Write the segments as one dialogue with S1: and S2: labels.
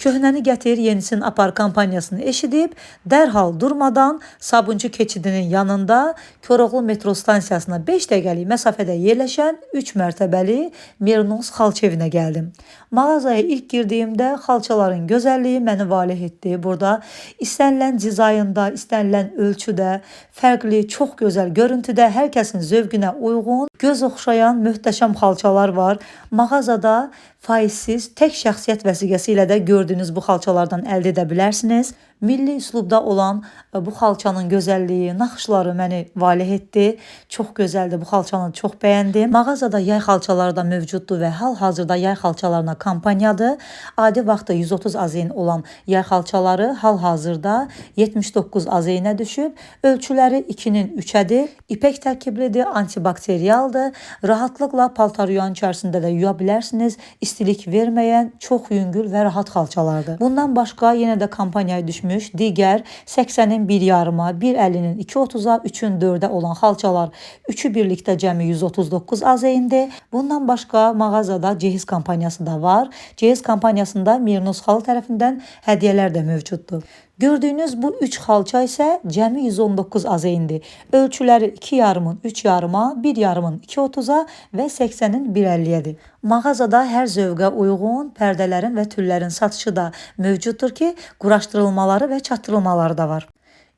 S1: Köhnəni gətir, yenisini apar kampaniyasını eşidib, dərhal durmadan Sabunçu keçidinin yanında Koroğlu metro stansiyasına 5 dəqiqəlik məsafədə yerləşən 3 mərtəbəli Mernos xalça evinə gəldim. Mağazaya ilk girdiyimdə xalçaların gözəlliyi məni valeh etdi. Burada istənilən dizaynda, istənilən ölçüdə, fərqli, çox gözəl görüntüdə, hər kəsin zövqünə uyğun, göz oxşayan möhtəşəm xalçalar var. Mağazada faizsiz tək şəxsiyyət vəsiqəsi ilə də gördüyünüz bu xalçalardan əldə edə bilərsiniz. Milli üslubda olan bu xalçanın gözəlliyi, naxışları məni valeh etdi. Çox gözəldir, bu xalçanı çox bəyəndim. Mağazada yay xalçaları da mövcuddur və hal-hazırda yay xalçalarına kampaniyadır. Adi vaxtda 130 AZN olan yay xalçaları hal-hazırda 79 AZN-ə düşüb. Ölçüləri 2-nin 3-ədir. İpək tərkiblidir, antibakteriyaldır. Rahatlıqla paltar yuyan içərisində də yuya bilərsiniz. İstilik verməyən, çox yüngül və rahat xalçalardır. Bundan başqa yenə də kampaniyaya düşmüş digər 80-in 1,5-a, 1,50-nin 2,30-a, 3-ün 4-ə olan xalçalar üçü birlikdə cəmi 139 AZN-dir. Bundan başqa mağazada Cehiz kampaniyası da var. Cehiz kampaniyasında Mernos xalı tərəfindən hədiyyələr də mövcuddur. Gördüyünüz bu 3 xalça isə cəmi 119 AZN-dir. Ölçüləri 2,5-ın 3,5-a, 1,5-ın 2,30-a və 80-in 1,50-yədir. Mağazada hər zövqə uyğun pərdələrin və tüllərin satışı da mövcuddur ki, quraşdırılmaları və çatdırılmaları da var.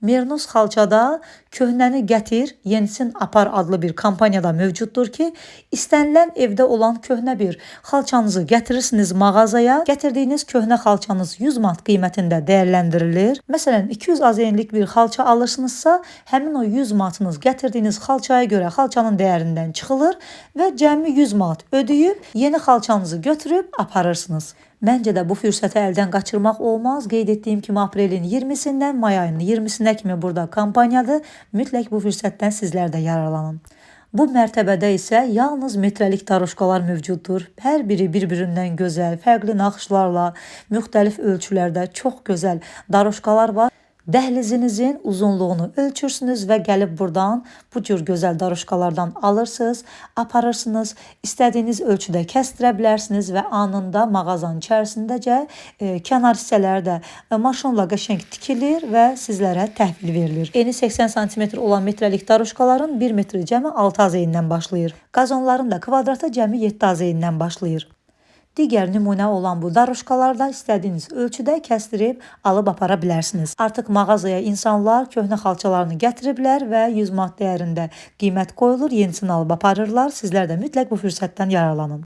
S1: Mernos xalçada köhnəni gətir, yenisin apar adlı bir kampaniyada mövcuddur ki, istənilən evdə olan köhnə bir xalçanızı gətirirsiniz mağazaya. Gətirdiyiniz köhnə xalçanız 100 manat qiymətində dəyərləndirilir. Məsələn, 200 AZN-lik bir xalça alırsınızsa, həmin o 100 manatınız gətirdiyiniz xalçaya görə xalçanın dəyərindən çıxılır və cəmi 100 manat ödəyib yeni xalçanızı götürüb aparırsınız. Məncə də bu fürsəti əldən qaçırmaq olmaz. Qeyd etdiyim kimi aprelin 20-sindən may ayının 20-sinə kimi burada kampaniyadır. Mütləq bu fürsətdən sizlər də yararlanın. Bu mərtəbədə isə yalnız metrəlik daroşkalar mövcuddur. Hər biri bir-birindən gözəl, fərqli naxışlarla, müxtəlif ölçülərdə çox gözəl daroşkalar var. Dəhlizinizin uzunluğunu ölçürsünüz və gəlib buradan bu cür gözəl daroşkalardan alırsınız, aparırsınız, istədiyiniz ölçüdə kəstirə bilərsiniz və anında mağazanın içərisindəcə kənar hissələri də maşınla qəşəng tikilir və sizlərə təhvil verilir. Eni 80 sm olan metrəlik daroşkaların 1 metri cəmi 6 AZN-dən başlayır. Qazonların da kvadratı cəmi 7 AZN-dən başlayır. Digər nümunə olan bu daroşkalarda istədiyiniz ölçüdə kəstirib alıb apara bilərsiniz. Artıq mağazaya insanlar köhnə xalçalarını gətiriblər və 100 manat dəyərində qiymət qoyulur, yenisini alıb aparırlar. Sizlər də mütləq bu fürsətdən yararlanın.